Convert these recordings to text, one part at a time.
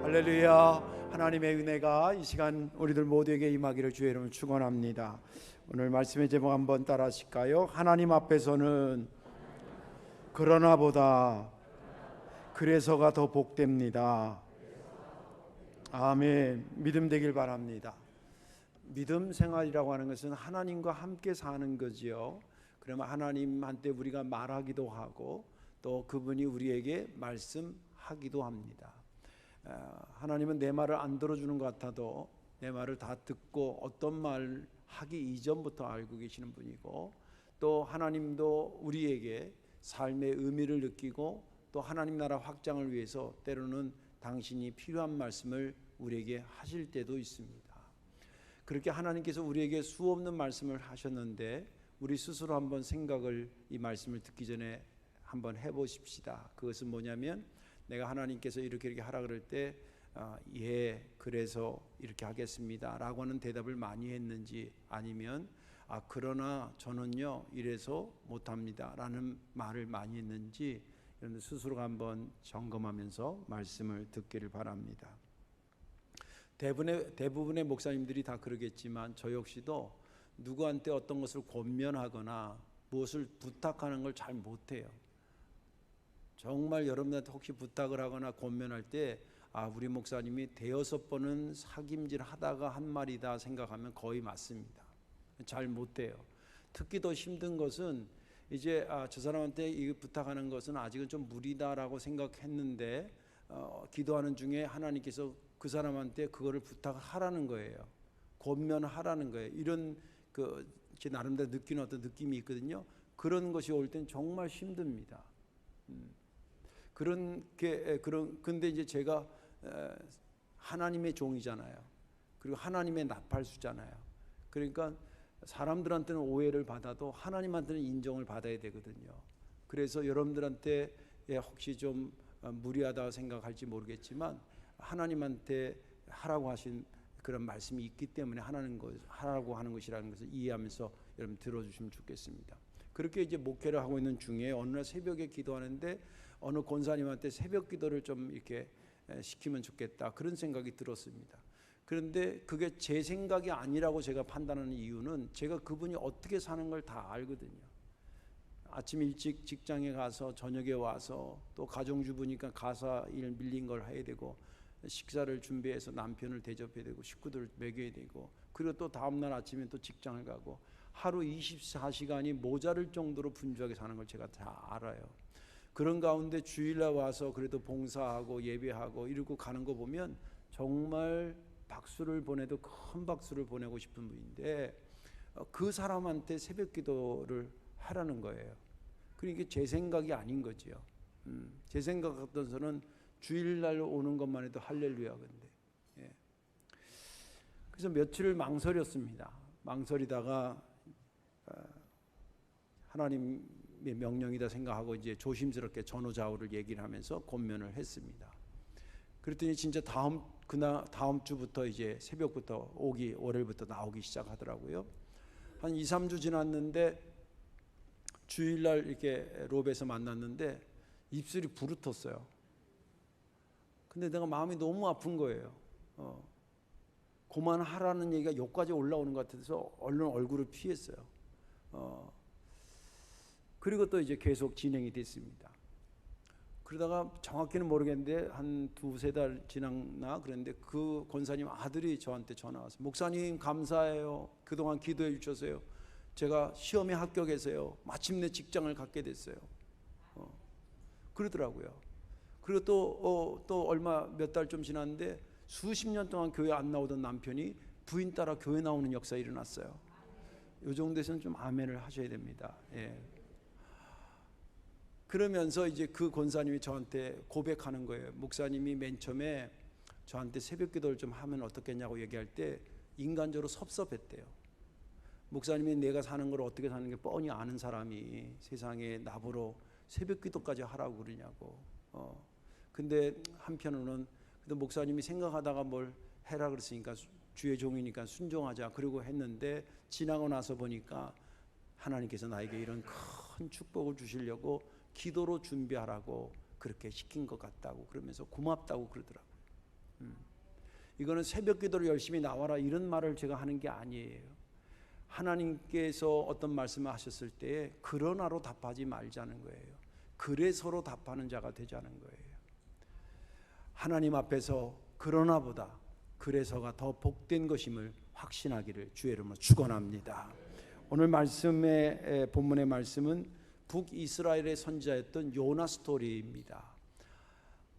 할렐루야. 하나님의 은혜가 이 시간 우리들 모두에게 임하기를 주의 이름으로 축원합니다. 오늘 말씀의 제목 한번 따라 하실까요? 하나님 앞에서는 그러나보다 그래서가 더 복됩니다. 아멘. 믿음 되길 바랍니다. 믿음 생활이라고 하는 것은 하나님과 함께 사는 거지요. 그러면 하나님한테 우리가 말하기도 하고 또 그분이 우리에게 말씀하기도 합니다. 하나님은 내 말을 안 들어주는 것 같아도 내 말을 다 듣고 어떤 말 하기 이전부터 알고 계시는 분이고, 또 하나님도 우리에게 삶의 의미를 느끼고 또 하나님 나라 확장을 위해서 때로는 당신이 필요한 말씀을 우리에게 하실 때도 있습니다. 그렇게 하나님께서 우리에게 수없는 말씀을 하셨는데 우리 스스로 한번 생각을 이 말씀을 듣기 전에 한번 해보십시다. 그것은 뭐냐면 내가 하나님께서 이렇게 하라 그럴 때 예, 그래서 이렇게 하겠습니다 라고 하는 대답을 많이 했는지, 아니면 그러나 저는요 이래서 못합니다 라는 말을 많이 했는지, 이런 스스로가 한번 점검하면서 말씀을 듣기를 바랍니다. 대부분의 목사님들이 다 그러겠지만 저 역시도 누구한테 어떤 것을 권면하거나 무엇을 부탁하는 걸 잘 못해요. 정말 여러분한테 혹시 부탁을 하거나 권면할 때 우리 목사님이 대여섯 번은 사김질 하다가 한 말이다 생각하면 거의 맞습니다. 잘 못해요. 특히 더 힘든 것은 이제 저 사람한테 이 부탁하는 것은 아직은 좀 무리다라고 생각했는데 기도하는 중에 하나님께서 그 사람한테 그거를 부탁하라는 거예요. 권면하라는 거예요. 이런 제 나름대로 느끼는 어떤 느낌이 있거든요. 그런 것이 올 땐 정말 힘듭니다. 근데 이제 제가 하나님의 종이잖아요. 그리고 하나님의 나팔수잖아요. 그러니까 사람들한테는 오해를 받아도 하나님한테는 인정을 받아야 되거든요. 그래서 여러분들한테 혹시 좀 무리하다고 생각할지 모르겠지만 하나님한테 하라고 하신 그런 말씀이 있기 때문에 하라고 하는 것이라는 것을 이해하면서 여러분 들어주시면 좋겠습니다. 그렇게 이제 목회를 하고 있는 중에 어느 날 새벽에 기도하는데 어느 권사님한테 새벽 기도를 좀 이렇게 시키면 좋겠다 그런 생각이 들었습니다. 그런데 그게 제 생각이 아니라고 제가 판단하는 이유는 제가 그분이 어떻게 사는 걸 다 알거든요. 아침 일찍 직장에 가서 저녁에 와서 또 가정주부니까 가사 일 밀린 걸 해야 되고 식사를 준비해서 남편을 대접해야 되고 식구들을 먹여야 되고, 그리고 또 다음날 아침에 또 직장을 가고 하루 24시간이 모자랄 정도로 분주하게 사는 걸 제가 다 알아요. 그런 가운데 주일날 와서 그래도 봉사하고 예배하고 이러고 가는 거 보면 정말 박수를 보내도 큰 박수를 보내고 싶은 분인데 그 사람한테 새벽 기도를 하라는 거예요. 그러니까 제 생각이 아닌 거지요. 제 생각 같아서는 주일날 오는 것만 해도 할렐루야. 근데 그래서 며칠을 망설였습니다. 망설이다가 하나님의 명령이다 생각하고 이제 조심스럽게 전후좌우를 얘기를 하면서 권면을 했습니다. 그랬더니 진짜 다음 주부터 이제 새벽부터 월요일부터 나오기 시작하더라고요. 한 2, 3주 지났는데 주일날 이렇게 롭에서 만났는데 입술이 부르텄어요. 근데 내가 마음이 너무 아픈 거예요. 그만하라는 얘기가 여기까지 올라오는 것 같아서 얼른 얼굴을 피했어요. 그리고 또 이제 계속 진행이 됐습니다. 그러다가 정확히는 모르겠는데 한 2-3달 지났나 그랬는데 그 권사님 아들이 저한테 전화 왔어요. 목사님 감사해요. 그동안 기도해 주셔서요. 제가 시험에 합격해서요. 마침내 직장을 갖게 됐어요. 그러더라고요. 그리고 또 얼마 몇 달 좀 지났는데 수십 년 동안 교회 안 나오던 남편이 부인 따라 교회 나오는 역사가 일어났어요. 이 정도에서는 좀 아멘을 하셔야 됩니다. 예. 그러면서 이제 그 권사님이 저한테 고백하는 거예요. 목사님이 맨 처음에 저한테 새벽 기도를 좀 하면 어떻겠냐고 얘기할 때 인간적으로 섭섭했대요. 목사님이 내가 사는 걸 어떻게 사는 게 뻔히 아는 사람이 세상에 나보러 새벽 기도까지 하라고 그러냐고. 근데 한편으로는 근데 목사님이 생각하다가 뭘 해라 그랬으니까 주의 종이니까 순종하자 그러고 했는데 지나고 나서 보니까 하나님께서 나에게 이런 큰 축복을 주시려고 기도로 준비하라고 그렇게 시킨 것 같다고 그러면서 고맙다고 그러더라고요. 이거는 새벽 기도를 열심히 나와라 이런 말을 제가 하는 게 아니에요. 하나님께서 어떤 말씀을 하셨을 때 그러나로 답하지 말자는 거예요. 그래서로 답하는 자가 되자는 거예요. 하나님 앞에서 그러나보다 그래서가 더 복된 것임을 확신하기를 주의 이름으로 축원합니다. 오늘 말씀의 본문의 말씀은 북이스라엘의 선지자였던 요나 스토리입니다.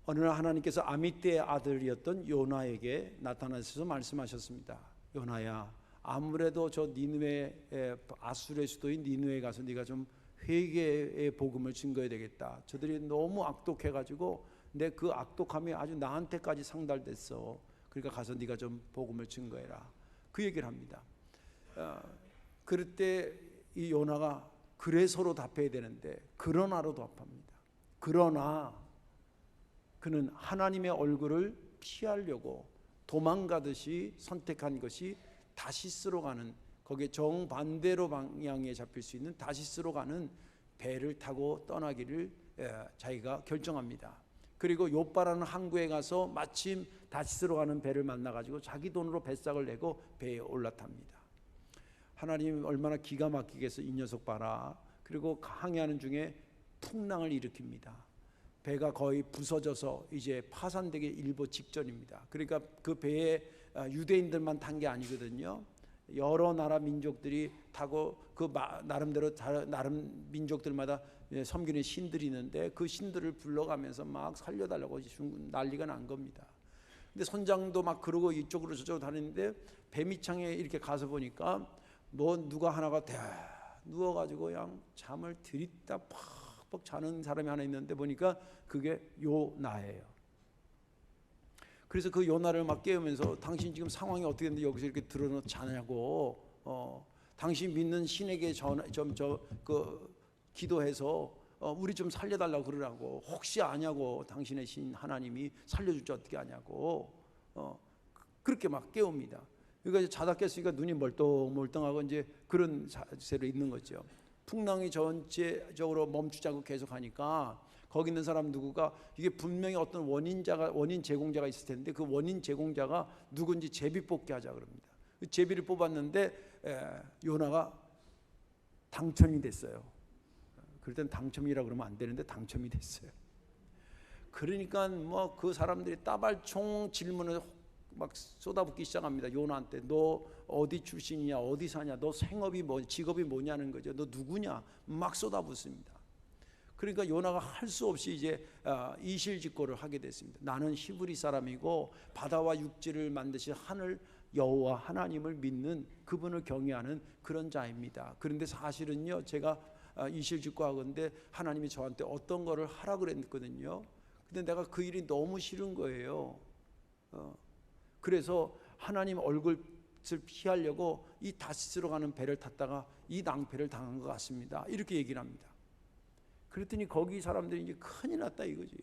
어느 날 하나님께서 아미떼의 아들이었던 요나에게 나타나셔서 말씀하셨습니다. 요나야, 아무래도 저 니느웨 아수르의 수도인 니느웨에 가서 네가 좀 회개의 복음을 증거해야 되겠다. 저들이 너무 악독해가지고 내 그 악독함이 아주 나한테까지 상달됐어. 그러니까 가서 네가 좀 복음을 증거해라. 그 얘기를 합니다. 그럴 때 이 요나가 그래서로 답해야 되는데 그러나로 답합니다. 그러나 그는 하나님의 얼굴을 피하려고 도망가듯이 선택한 것이 다시스로 가는, 거기에 정반대로 방향에 잡힐 수 있는 다시스로 가는 배를 타고 떠나기를 자기가 결정합니다. 그리고 요빠라는 항구에 가서 마침 다시스로 가는 배를 만나가지고 자기 돈으로 뱃삭을 내고 배에 올라탑니다. 하나님 얼마나 기가 막히게 해서 이 녀석 봐라. 그리고 항해하는 중에 풍랑을 일으킵니다. 배가 거의 부서져서 이제 파산되기 일보 직전입니다. 그러니까 그 배에 유대인들만 탄 게 아니거든요. 여러 나라 민족들이 타고 그 나름대로 나름 민족들마다 섬기는 신들이 있는데 그 신들을 불러가면서 막 살려달라고 난리가 난 겁니다. 근데 선장도 막 그러고 이쪽으로 저쪽으로 다니는데 배 밑창에 이렇게 가서 보니까 뭐 누가 하나가 누워가지고 그냥 잠을 들이다 팍팍 자는 사람이 하나 있는데 보니까 그게 요나예요. 그래서 그 요나를 막 깨우면서 당신 지금 상황이 어떻게 됐는데 여기서 이렇게 들어놓 자냐고, 당신 믿는 신에게 기도해서 우리 좀 살려달라고 그러라고. 혹시 아냐고, 당신의 신 하나님이 살려줄지 어떻게 아냐고. 그렇게 막 깨웁니다. 그러니까 자다 깼으니까 눈이 멀뚱멀뚱하고 이제 그런 자세로 있는 거죠. 풍랑이 전체적으로 멈추지 않고 계속하니까 거기 있는 사람 누구가 이게 분명히 어떤 원인 제공자가 있을 텐데 그 원인 제공자가 누군지 제비 뽑기 하자 그럽니다. 그 제비를 뽑았는데 요나가 당첨이 됐어요. 그럴 땐 당첨이라고 그러면 안 되는데 당첨이 됐어요. 그러니까 뭐 그 사람들이 따발총 질문을 막 쏟아붓기 시작합니다. 요나한테 너 어디 출신이냐, 어디 사냐, 너 생업이 뭐, 직업이 뭐냐는 거죠. 너 누구냐, 막 쏟아붓습니다. 그러니까 요나가 할 수 없이 이제 이실직고를 하게 됐습니다. 나는 히브리 사람이고 바다와 육지를 만드신 하늘 여호와 하나님을 믿는 그분을 경외하는 그런 자입니다. 그런데 사실은요, 제가 이실직고하건대 하나님이 저한테 어떤 거를 하라 그랬거든요. 근데 내가 그 일이 너무 싫은 거예요. 그래서 하나님 얼굴을 피하려고 이 다시스로 가는 배를 탔다가 이 낭패를 당한 것 같습니다. 이렇게 얘기를 합니다. 그랬더니 거기 사람들이 이제 큰일 났다 이거지.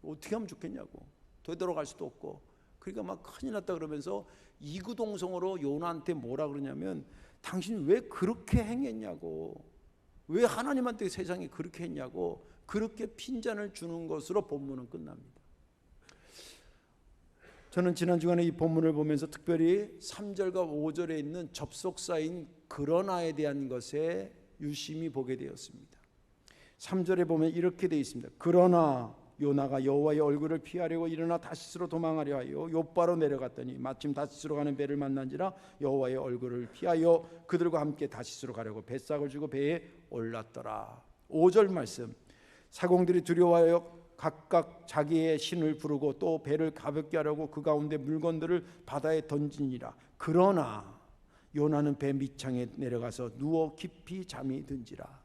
어떻게 하면 좋겠냐고. 되돌아갈 수도 없고. 그러니까 막 큰일 났다 그러면서 이구동성으로 요나한테 뭐라 그러냐면 당신 왜 그렇게 행했냐고. 왜 하나님한테 세상에 그렇게 했냐고. 그렇게 핀잔을 주는 것으로 본문은 끝납니다. 저는 지난 주간에 이 본문을 보면서 특별히 3절과 5절에 있는 접속사인 그러나에 대한 것에 유심히 보게 되었습니다. 3절에 보면 이렇게 되어 있습니다. 그러나 요나가 여호와의 얼굴을 피하려고 일어나 다시스로 도망하려 하여 요바로 내려갔더니 마침 다시스로 가는 배를 만난지라 여호와의 얼굴을 피하여 그들과 함께 다시스로 가려고 뱃삭을 주고 배에 올랐더라. 5절 말씀. 사공들이 두려워하여 각각 자기의 신을 부르고 또 배를 가볍게 하려고 그 가운데 물건들을 바다에 던지니라. 그러나 요나는 배 밑창에 내려가서 누워 깊이 잠이 든지라.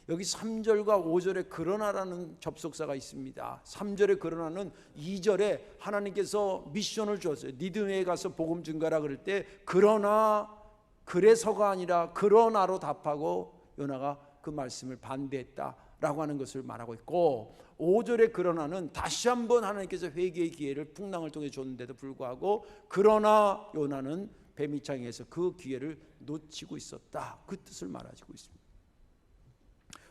여기 3절과 5절에 그러나라는 접속사가 있습니다. 3절의 그러나는 2절에 하나님께서 미션을 주었어요. 니느웨에 가서 복음 증거하라 그럴 때 그러나 그래서가 아니라 그러나로 답하고 요나가 그 말씀을 반대했다라고 하는 것을 말하고 있고, 5절의 그러나는 다시 한번 하나님께서 회개의 기회를 풍랑을 통해 줬는데도 불구하고 그러나 요나는 배 밑창에서 그 기회를 놓치고 있었다, 그 뜻을 말하고 있습니다.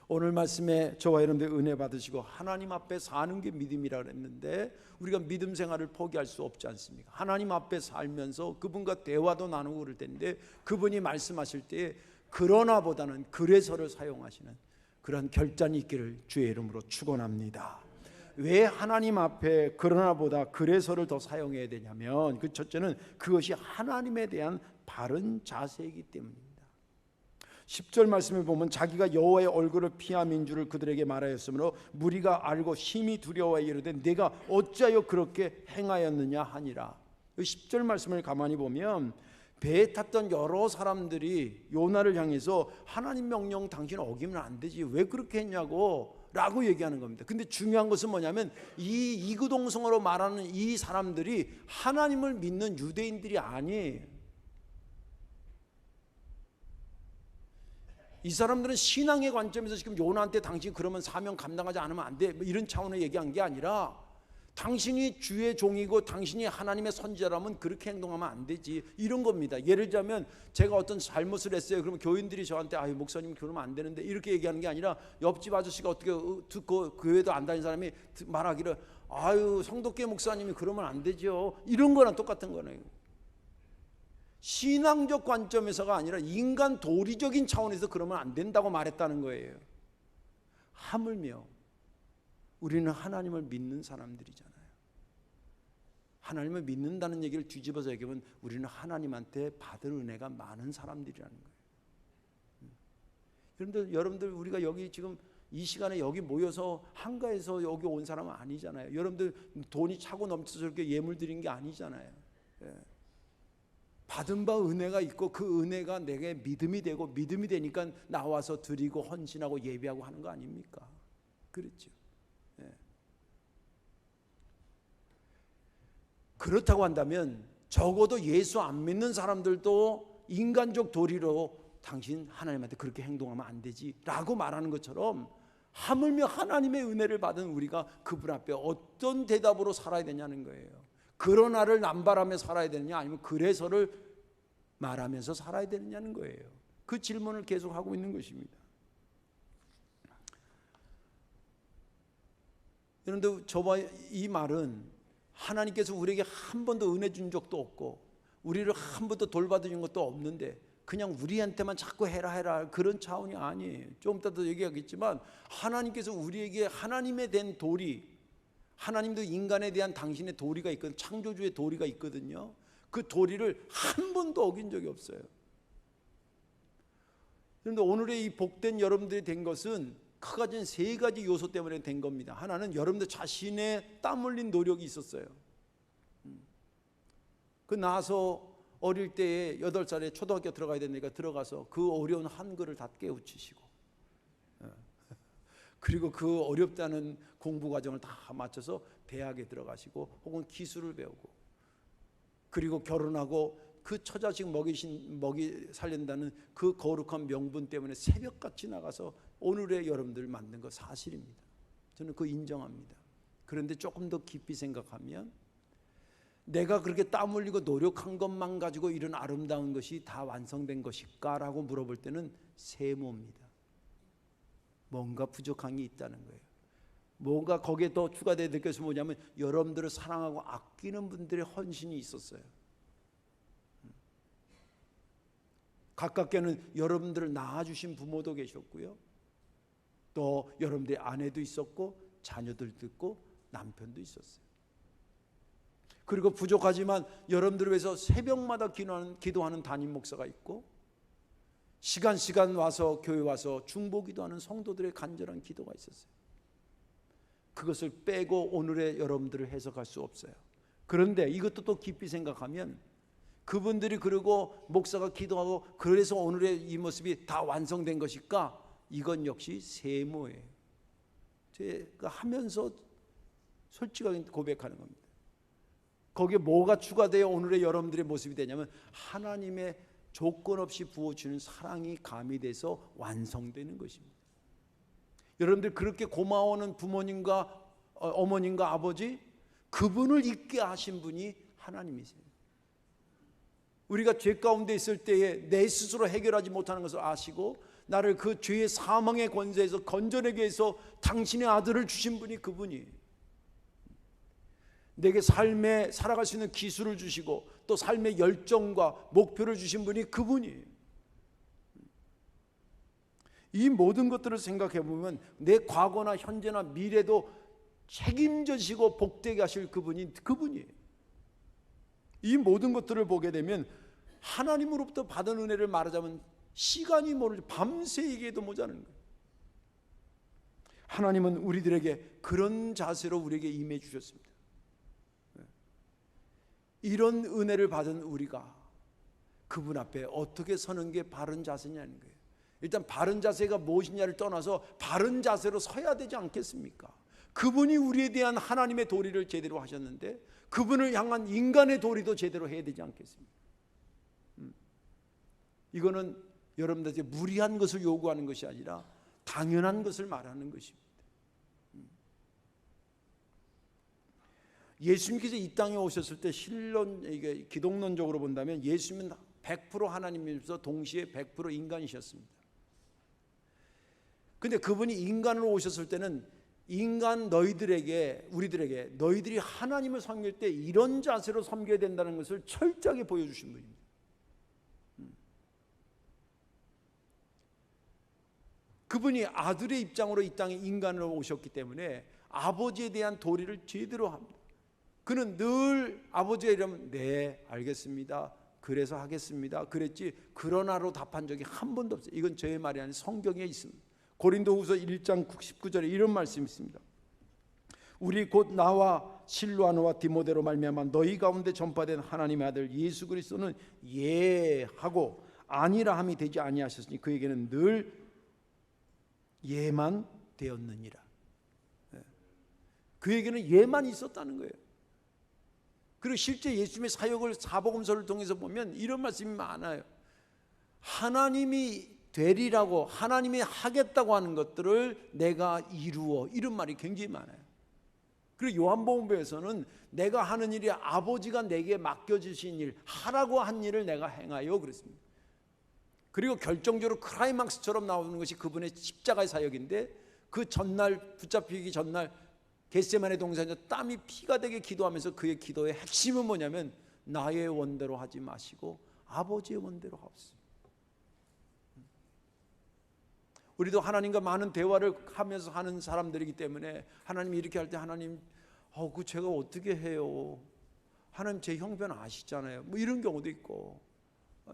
오늘 말씀에 저와 여러분들 은혜 받으시고 하나님 앞에 사는 게 믿음이라 그랬는데 우리가 믿음 생활을 포기할 수 없지 않습니까? 하나님 앞에 살면서 그분과 대화도 나누고 그럴 텐데 그분이 말씀하실 때 그러나보다는 그래서를 사용하시는 그런 결단이 있기를 주의 이름으로 축원합니다. 왜 하나님 앞에 그러나보다 그래서를 더 사용해야 되냐면 그 첫째는 그것이 하나님에 대한 바른 자세이기 때문입니다. 10절 말씀을 보면 자기가 여호와의 얼굴을 피함인 줄을 그들에게 말하였으므로 무리가 알고 심히 두려워하여 이르되 내가 어찌하여 그렇게 행하였느냐 하니라. 10절 말씀을 가만히 보면 배에 탔던 여러 사람들이 요나를 향해서 하나님 명령 당신 어기면 안 되지 왜 그렇게 했냐고 라고 얘기하는 겁니다. 근데 중요한 것은 뭐냐면 이 이구동성으로 말하는 이 사람들이 하나님을 믿는 유대인들이 아니에요. 이 사람들은 신앙의 관점에서 지금 요나한테 당신 그러면 사명 감당하지 않으면 안 돼 이런 차원을 얘기한 게 아니라 당신이 주의 종이고 당신이 하나님의 선지자라면 그렇게 행동하면 안 되지 이런 겁니다. 예를 들자면 제가 어떤 잘못을 했어요. 그러면 교인들이 저한테 아유 목사님 그러면 안 되는데 이렇게 얘기하는 게 아니라 옆집 아저씨가 어떻게 듣고 교회도 안 다니는 사람이 말하기를 아유 성덕계 목사님이 그러면 안 되죠 이런 거랑 똑같은 거네요. 신앙적 관점에서가 아니라 인간 도리적인 차원에서 그러면 안 된다고 말했다는 거예요. 하물며 우리는 하나님을 믿는 사람들이잖아요. 하나님을 믿는다는 얘기를 뒤집어서 얘기하면 우리는 하나님한테 받을 은혜가 많은 사람들이라는 거예요. 그런데 여러분들 우리가 여기 지금 이 시간에 여기 모여서 한가해서 여기 온 사람은 아니잖아요. 여러분들 돈이 차고 넘쳐서 이렇게 예물 드린 게 아니잖아요. 받은 바 은혜가 있고 그 은혜가 내게 믿음이 되고 믿음이 되니까 나와서 드리고 헌신하고 예배하고 하는 거 아닙니까? 그렇죠. 그렇다고 한다면 적어도 예수 안 믿는 사람들도 인간적 도리로 당신 하나님한테 그렇게 행동하면 안 되지 라고 말하는 것처럼 하물며 하나님의 은혜를 받은 우리가 그분 앞에 어떤 대답으로 살아야 되냐는 거예요. 그러나를 남발하며 살아야 되느냐 아니면 그래서를 말하면서 살아야 되느냐는 거예요. 그 질문을 계속 하고 있는 것입니다. 그런데 저와 이 말은 하나님께서 우리에게 한 번도 은혜 준 적도 없고 우리를 한 번도 돌봐준 것도 없는데 그냥 우리한테만 자꾸 해라 그런 차원이 아니에요. 좀 이따도 얘기하겠지만 하나님께서 우리에게 하나님에 대한 도리, 하나님도 인간에 대한 당신의 도리가 있거든요. 창조주의 도리가 있거든요. 그 도리를 한 번도 어긴 적이 없어요. 그런데 오늘의 이 복된 여러분들이 된 것은 크가진 세 가지 요소 때문에 된 겁니다. 하나는 여러분들 자신의 땀 흘린 노력이 있었어요. 그 나서 어릴 때에 8살에 초등학교 들어가야 되니까 들어가서 그 어려운 한글을 다 깨우치시고 그리고 그 어렵다는 공부 과정을 다 마쳐서 대학에 들어가시고 혹은 기술을 배우고 그리고 결혼하고 그 처자식 먹이 살린다는 그 거룩한 명분 때문에 새벽같이 나가서 오늘의 여러분들을 만든 거 사실입니다. 저는 그거 인정합니다. 그런데 조금 더 깊이 생각하면 내가 그렇게 땀 흘리고 노력한 것만 가지고 이런 아름다운 것이 다 완성된 것일까라고 물어볼 때는 세모입니다. 뭔가 부족한 게 있다는 거예요. 뭔가 거기에 더 추가되어 될 것이 뭐냐면 여러분들을 사랑하고 아끼는 분들의 헌신이 있었어요. 가깝게는 여러분들을 낳아주신 부모도 계셨고요. 또 여러분들의 아내도 있었고 자녀들도 있고 남편도 있었어요. 그리고 부족하지만 여러분들을 위해서 새벽마다 기도하는 담임 목사가 있고 시간 와서 교회 와서 중보기도하는 성도들의 간절한 기도가 있었어요. 그것을 빼고 오늘의 여러분들을 해석할 수 없어요. 그런데 이것도 또 깊이 생각하면 그분들이 그리고 목사가 기도하고 그래서 오늘의 이 모습이 다 완성된 것일까? 이건 역시 세모예요. 제가 하면서 솔직하게 고백하는 겁니다. 거기에 뭐가 추가되어 오늘의 여러분들의 모습이 되냐면 하나님의 조건 없이 부어주는 사랑이 가미돼서 완성되는 것입니다. 여러분들 그렇게 고마워하는 부모님과 어머님과 아버지 그분을 있게 하신 분이 하나님이세요. 우리가 죄 가운데 있을 때에 내 스스로 해결하지 못하는 것을 아시고 나를 그 죄의 사망의 권세에서 건져내기 위해서 당신의 아들을 주신 분이 그분이. 내게 삶에 살아갈 수 있는 기술을 주시고 또 삶의 열정과 목표를 주신 분이 그분이. 이 모든 것들을 생각해 보면 내 과거나 현재나 미래도 책임져시고 복되게 하실 그분이 그분이에요. 이 모든 것들을 보게 되면 하나님으로부터 받은 은혜를 말하자면 시간이 모르지 밤새 얘기해도 모자라는 거예요. 하나님은 우리들에게 그런 자세로 우리에게 임해 주셨습니다. 이런 은혜를 받은 우리가 그분 앞에 어떻게 서는 게 바른 자세냐는 거예요. 일단 바른 자세가 무엇이냐를 떠나서 바른 자세로 서야 되지 않겠습니까? 그분이 우리에 대한 하나님의 도리를 제대로 하셨는데 그분을 향한 인간의 도리도 제대로 해야 되지 않겠습니까? 이거는 여러분들에게 무리한 것을 요구하는 것이 아니라 당연한 것을 말하는 것입니다. 예수님께서 이 땅에 오셨을 때 실론, 이게 기독론적으로 본다면 예수님은 100% 하나님이면서 동시에 100% 인간이셨습니다. 근데 그분이 인간으로 오셨을 때는 인간 너희들에게, 우리들에게 너희들이 하나님을 섬길 때 이런 자세로 섬겨야 된다는 것을 철저하게 보여주신 분입니다. 그분이 아들의 입장으로 이 땅에 인간으로 오셨기 때문에 아버지에 대한 도리를 제대로 합니다. 그는 늘 아버지가 이러면 네 알겠습니다, 그래서 하겠습니다 그랬지 그러나로 답한 적이 한 번도 없어요. 이건 저의 말이 아니라 성경에 있습니다. 고린도후서 1장 19절에 이런 말씀이 있습니다. 우리 곧 나와 실로아노와 디모데로 말미암아 너희 가운데 전파된 하나님의 아들 예수 그리스도는 예하고 아니라 함이 되지 아니하셨으니 그에게는 늘 예만 되었느니라. 그에게는 예만 있었다는 거예요. 그리고 실제 예수님의 사역을 사복음서를 통해서 보면 이런 말씀이 많아요. 하나님이 되리라고 하나님이 하겠다고 하는 것들을 내가 이루어, 이런 말이 굉장히 많아요. 그리고 요한복음에서는 내가 하는 일이 아버지가 내게 맡겨주신 일, 하라고 한 일을 내가 행하여 그랬습니다. 그리고 결정적으로 크라이막스처럼 나오는 것이 그분의 십자가의 사역인데 그 전날 붙잡히기 전날 겟세마네 동산에서 땀이 피가 되게 기도하면서 그의 기도의 핵심은 뭐냐면 나의 원대로 하지 마시고 아버지의 원대로 하옵소서. 우리도 하나님과 많은 대화를 하면서 하는 사람들이기 때문에 하나님이 이렇게 할 때 하나님 그 제가 어떻게 해요? 하나님 제 형편 아시잖아요. 뭐 이런 경우도 있고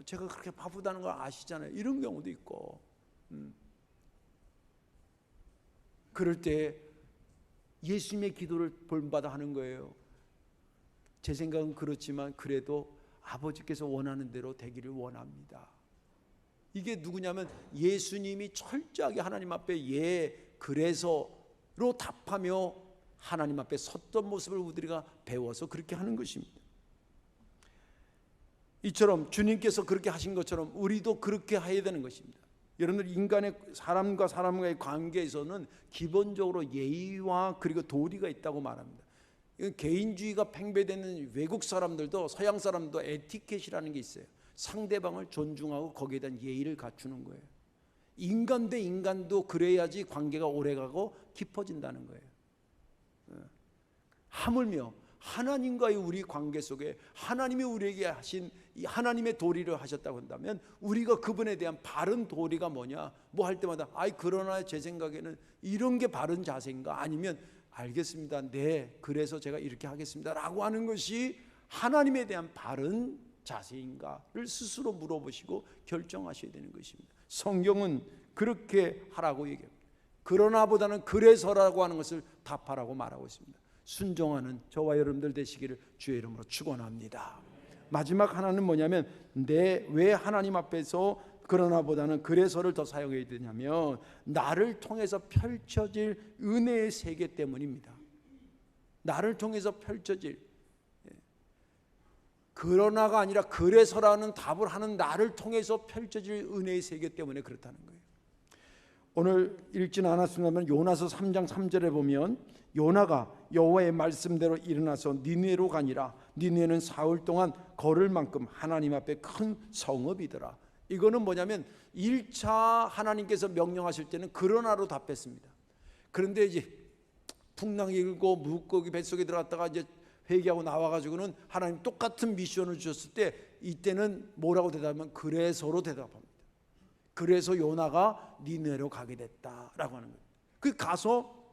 제가 그렇게 바쁘다는 걸 아시잖아요. 이런 경우도 있고 그럴 때 예수님의 기도를 본받아 하는 거예요. 제 생각은 그렇지만 그래도 아버지께서 원하는 대로 되기를 원합니다. 이게 누구냐면 예수님이 철저하게 하나님 앞에 그래서로 답하며 하나님 앞에 섰던 모습을 우리가 배워서 그렇게 하는 것입니다. 이처럼 주님께서 그렇게 하신 것처럼 우리도 그렇게 해야 되는 것입니다. 여러분들 인간의 사람과 사람과의 관계에서는 기본적으로 예의와 그리고 도리가 있다고 말합니다. 개인주의가 팽배되는 외국 사람들도 서양 사람도 에티켓이라는 게 있어요. 상대방을 존중하고 거기에 대한 예의를 갖추는 거예요. 인간 대 인간도 그래야지 관계가 오래가고 깊어진다는 거예요. 하물며 하나님과의 우리 관계 속에 하나님이 우리에게 하신 이 하나님의 도리를 하셨다고 한다면 우리가 그분에 대한 바른 도리가 뭐냐? 뭐 할 때마다 그러나 제 생각에는 이런 게 바른 자세인가? 아니면 알겠습니다, 네 그래서 제가 이렇게 하겠습니다 라고 하는 것이 하나님에 대한 바른 자세인가를 스스로 물어보시고 결정하셔야 되는 것입니다. 성경은 그렇게 하라고 얘기합니다. 그러나보다는 그래서라고 하는 것을 답하라고 말하고 있습니다. 순종하는 저와 여러분들 되시기를 주의 이름으로 축원합니다. 마지막 하나는 뭐냐면 왜 하나님 앞에서 그러나보다는 그래서를 더 사용해야 되냐면 나를 통해서 펼쳐질 은혜의 세계 때문입니다. 나를 통해서 펼쳐질, 그러나가 아니라 그래서라는 답을 하는 나를 통해서 펼쳐질 은혜의 세계 때문에 그렇다는 거예요. 오늘 읽지는 않았습니다만 요나서 3장 3절에 보면 요나가 여호와의 말씀대로 일어나서 니느웨로 가니라. 니느웨는 사흘 동안 걸을 만큼 하나님 앞에 큰 성읍이더라. 이거는 뭐냐면 1차 하나님께서 명령하실 때는 그러나로 답했습니다. 그런데 이제 풍랑이 일고 물고기 뱃속에 들어갔다가 이제 회개하고 나와가지고는 하나님 똑같은 미션을 주셨을 때 이때는 뭐라고 대답하면 그래서로 대답합니다. 그래서 요나가 니느웨로 가게 됐다라고 하는 거예요. 그 가서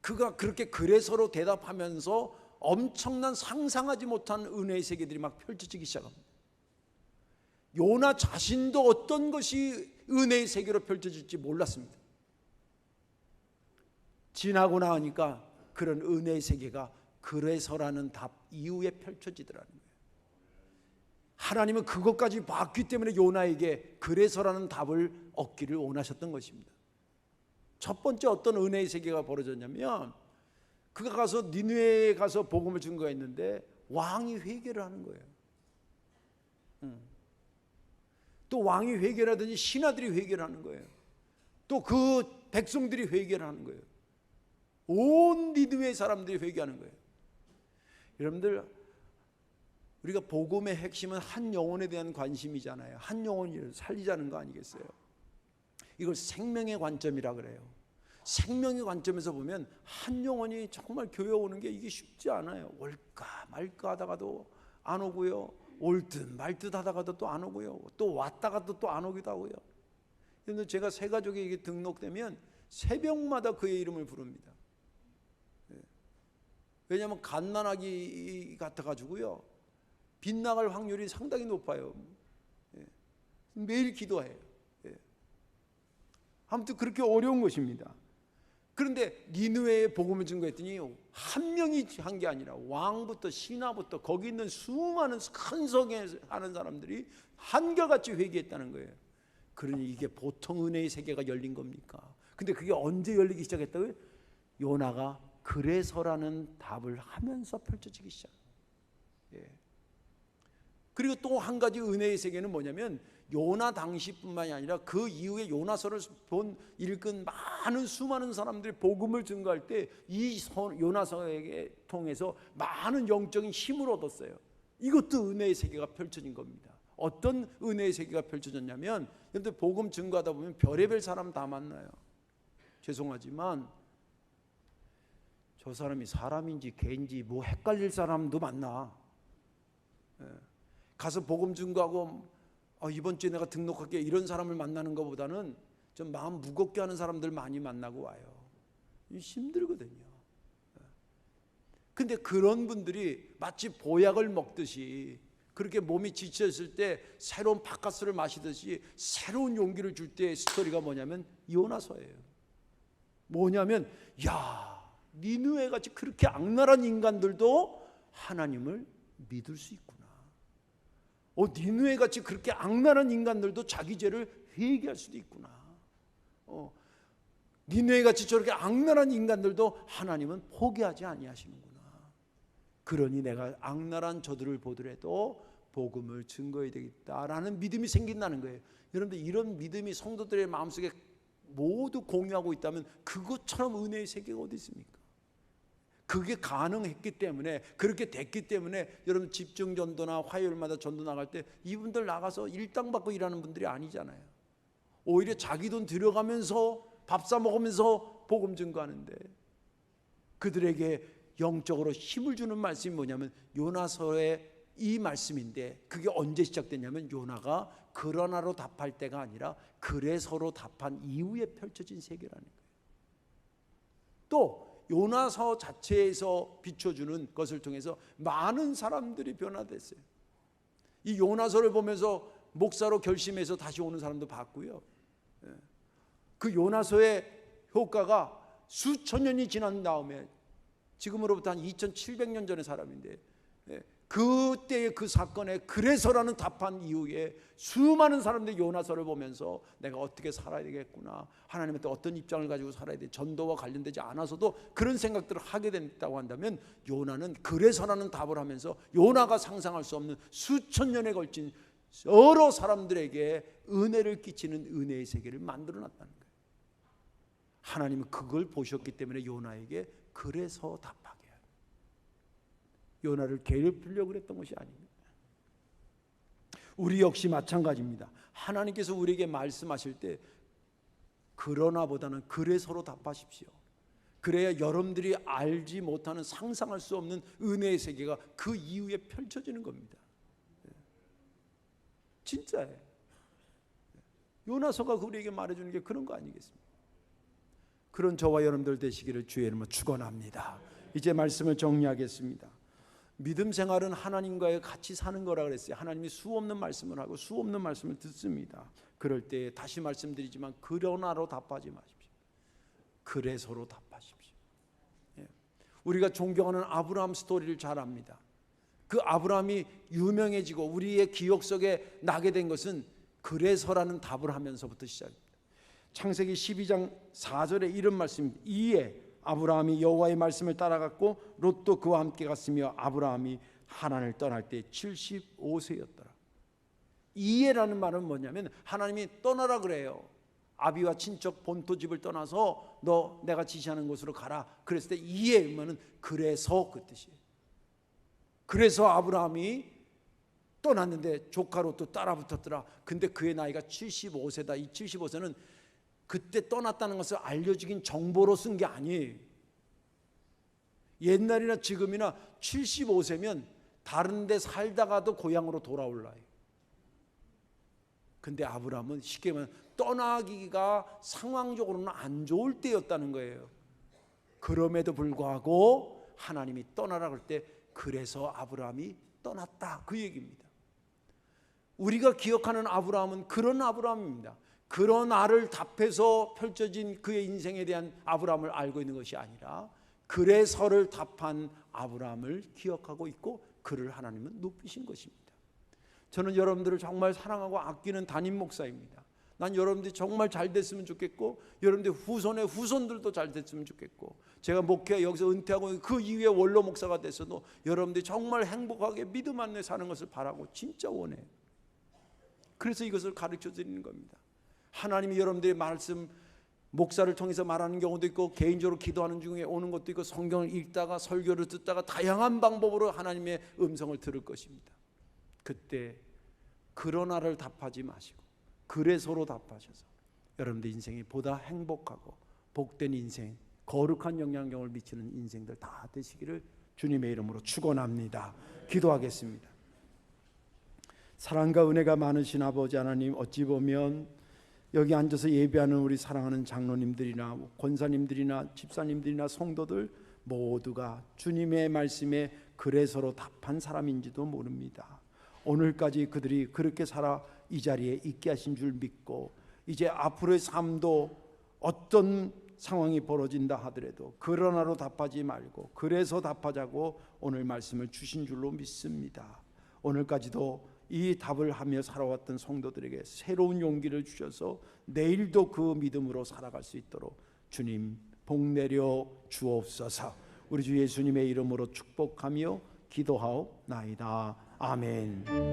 그가 그렇게 그래서로 대답하면서 엄청난 상상하지 못한 은혜의 세계들이 막 펼쳐지기 시작합니다. 요나 자신도 어떤 것이 은혜의 세계로 펼쳐질지 몰랐습니다. 지나고 나니까 그런 은혜의 세계가 그래서라는 답 이후에 펼쳐지더라는 거예요. 하나님은 그것까지 봤기 때문에 요나에게 그래서라는 답을 얻기를 원하셨던 것입니다. 첫 번째 어떤 은혜의 세계가 벌어졌냐면 그가 가서 니느웨에 가서 복음을 증거했는데 왕이 회개를 하는 거예요. 또 왕이 회개를 하더니 신하들이 회개를 하는 거예요. 또 그 백성들이 회개를 하는 거예요. 온 니느웨 사람들이 회개하는 거예요. 여러분들, 우리가 복음의 핵심은 한 영혼에 대한 관심이잖아요. 한 영혼을 살리자는 거 아니겠어요? 이걸 생명의 관점이라 그래요. 생명의 관점에서 보면 한 영혼이 정말 교회 오는 게 이게 쉽지 않아요. 올까 말까 하다가도 안 오고요. 올 듯 말 듯 하다가도 또 안 오고요. 또 왔다가도 또 안 오기도 하고요. 그런데 제가 새 가족에게 등록되면 새벽마다 그의 이름을 부릅니다. 왜냐하면 갓난아기 같아가지고요, 빗나갈 확률이 상당히 높아요. 매일 기도해요. 아무튼 그렇게 어려운 것입니다. 그런데 니느웨에 복음을 증거했더니 한 명이 한 게 아니라 왕부터 신하부터 거기 있는 수많은 큰 성에 사는 사람들이 한결같이 회개했다는 거예요. 그러니 이게 보통 은혜의 세계가 열린 겁니까? 근데 그게 언제 열리기 시작했다고요? 요나가 그래서라는 답을 하면서 펼쳐지기 시작. 그리고 또 한 가지 은혜의 세계는 뭐냐면 요나 당시뿐만이 아니라 그 이후에 요나서를 읽은 많은 수많은 사람들이 복음을 증거할 때 이 요나서에게 통해서 많은 영적인 힘을 얻었어요. 이것도 은혜의 세계가 펼쳐진 겁니다. 어떤 은혜의 세계가 펼쳐졌냐면, 여러분들 복음 증거하다 보면 별의별 사람 다 만나요. 죄송하지만 저 사람이 사람인지 개인지 뭐 헷갈릴 사람도 만나. 가서 복음 증거하고 이번 주에 내가 등록할게 이런 사람을 만나는 것보다는 좀 마음 무겁게 하는 사람들 많이 만나고 와요. 힘들거든요. 근데 그런 분들이 마치 보약을 먹듯이 그렇게 몸이 지쳤을 때 새로운 팥가스를 마시듯이 새로운 용기를 줄 때의 스토리가 뭐냐면 요나서예요. 뭐냐면 니느웨 같이 그렇게 악랄한 인간들도 하나님을 믿을 수 있구나. 니느웨 같이 그렇게 악랄한 인간들도 자기 죄를 회개할 수도 있구나. 니느웨 같이 저렇게 악랄한 인간들도 하나님은 포기하지 아니하시는구나. 그러니 내가 악랄한 저들을 보더라도 복음을 증거해야 되겠다라는 믿음이 생긴다는 거예요. 여러분들, 이런 믿음이 성도들의 마음속에 모두 공유하고 있다면 그것처럼 은혜의 세계가 어디 있습니까? 그게 가능했기 때문에, 그렇게 됐기 때문에 여러분 집중 전도나 화요일마다 전도 나갈 때 이분들 나가서 일당 받고 일하는 분들이 아니잖아요. 오히려 자기 돈 들여가면서 밥 사 먹으면서 복음 증거하는데, 그들에게 영적으로 힘을 주는 말씀이 뭐냐면 요나서의 이 말씀인데, 그게 언제 시작됐냐면 요나가 그러나로 답할 때가 아니라 그래서로 답한 이후에 펼쳐진 세계라는 거예요. 또 요나서 자체에서 비춰주는 것을 통해서 많은 사람들이 변화됐어요. 이 요나서를 보면서 목사로 결심해서 다시 오는 사람도 봤고요. 그 요나서의 효과가 수천 년이 지난 다음에, 지금으로부터 한 2700년 전의 사람인데, 그때의 그 사건에 그래서라는 답한 이후에 수많은 사람들이 요나서를 보면서 내가 어떻게 살아야 되겠구나, 하나님한테 어떤 입장을 가지고 살아야 돼, 전도와 관련되지 않아서도 그런 생각들을 하게 됐다고 한다면, 요나는 그래서라는 답을 하면서 요나가 상상할 수 없는 수천 년에 걸친 여러 사람들에게 은혜를 끼치는 은혜의 세계를 만들어 놨다는 거예요. 하나님은 그걸 보셨기 때문에 요나에게 그래서 답하게 해요. 요나를 괴롭히려고 그랬던 것이 아닙니다. 우리 역시 마찬가지입니다. 하나님께서 우리에게 말씀하실 때 그러나보다는 그래서로 답하십시오. 그래야 여러분들이 알지 못하는 상상할 수 없는 은혜의 세계가 그 이후에 펼쳐지는 겁니다. 진짜예요. 요나서가 우리에게 말해주는 게 그런 거 아니겠습니까? 그런 저와 여러분들 되시기를 주의 이름으로 축원합니다. 이제 말씀을 정리하겠습니다. 믿음 생활은 하나님과의 같이 사는 거라 그랬어요. 하나님이 수없는 말씀을 하고 수없는 말씀을 듣습니다. 그럴 때 다시 말씀드리지만 그러나로 답하지 마십시오. 그래서로 답하십시오. 우리가 존경하는 아브라함 스토리를 잘 압니다. 그 아브라함이 유명해지고 우리의 기억 속에 나게 된 것은 그래서라는 답을 하면서부터 시작입니다. 창세기 12장 4절에 이런 말씀입니다. 이에 아브라함이 여호와의 말씀을 따라갔고 롯도 그와 함께 갔으며 아브라함이 하란을 떠날 때 75세였더라. 이에라는 말은 뭐냐면 하나님이 떠나라 그래요. 아비와 친척 본토 집을 떠나서 너 내가 지시하는 곳으로 가라. 그랬을 때 이에면은 그래서 그 뜻이에요. 그래서 아브라함이 떠났는데 조카 롯도 따라 붙었더라. 근데 그의 나이가 75세다. 이 75세는 그때 떠났다는 것을 알려주긴 정보로 쓴 게 아니에요. 옛날이나 지금이나 75세면 다른 데 살다가도 고향으로 돌아올라요. 근데 아브라함은 쉽게 말하면 떠나기가 상황적으로는 안 좋을 때였다는 거예요. 그럼에도 불구하고 하나님이 떠나라 그럴 때 그래서 아브라함이 떠났다, 그 얘기입니다. 우리가 기억하는 아브라함은 그런 아브라함입니다. 그러나를 답해서 펼쳐진 그의 인생에 대한 아브라함을 알고 있는 것이 아니라 그래서를 답한 아브라함을 기억하고 있고 그를 하나님은 높이신 것입니다. 저는 여러분들을 정말 사랑하고 아끼는 담임 목사입니다. 난 여러분들이 정말 잘 됐으면 좋겠고 여러분들 후손의 후손들도 잘 됐으면 좋겠고 제가 목회 여기서 은퇴하고 그 이후에 원로 목사가 됐어도 여러분들이 정말 행복하게 믿음 안에 사는 것을 바라고 진짜 원해요. 그래서 이것을 가르쳐 드리는 겁니다. 하나님이 여러분들의 말씀 목사를 통해서 말하는 경우도 있고 개인적으로 기도하는 중에 오는 것도 있고 성경을 읽다가 설교를 듣다가 다양한 방법으로 하나님의 음성을 들을 것입니다. 그때 그러나를 답하지 마시고 그래서로 답하셔서 여러분들 인생이 보다 행복하고 복된 인생, 거룩한 영향력을 미치는 인생들 다 되시기를 주님의 이름으로 축원합니다. 기도하겠습니다. 사랑과 은혜가 많으신 아버지 하나님, 어찌 보면 여기 앉아서 예배하는 우리 사랑하는 장로님들이나 권사님들이나 집사님들이나 성도들 모두가 주님의 말씀에 그래서로 답한 사람인지도 모릅니다. 오늘까지 그들이 그렇게 살아 이 자리에 있게 하신 줄 믿고 이제 앞으로의 삶도 어떤 상황이 벌어진다 하더라도 그러나로 답하지 말고 그래서 답하자고 오늘 말씀을 주신 줄로 믿습니다. 오늘까지도 이 답을 하며 살아왔던 성도들에게 새로운 용기를 주셔서 내일도 그 믿음으로 살아갈 수 있도록 주님 복 내려 주옵소서. 우리 주 예수님의 이름으로 축복하며 기도하옵나이다. 아멘.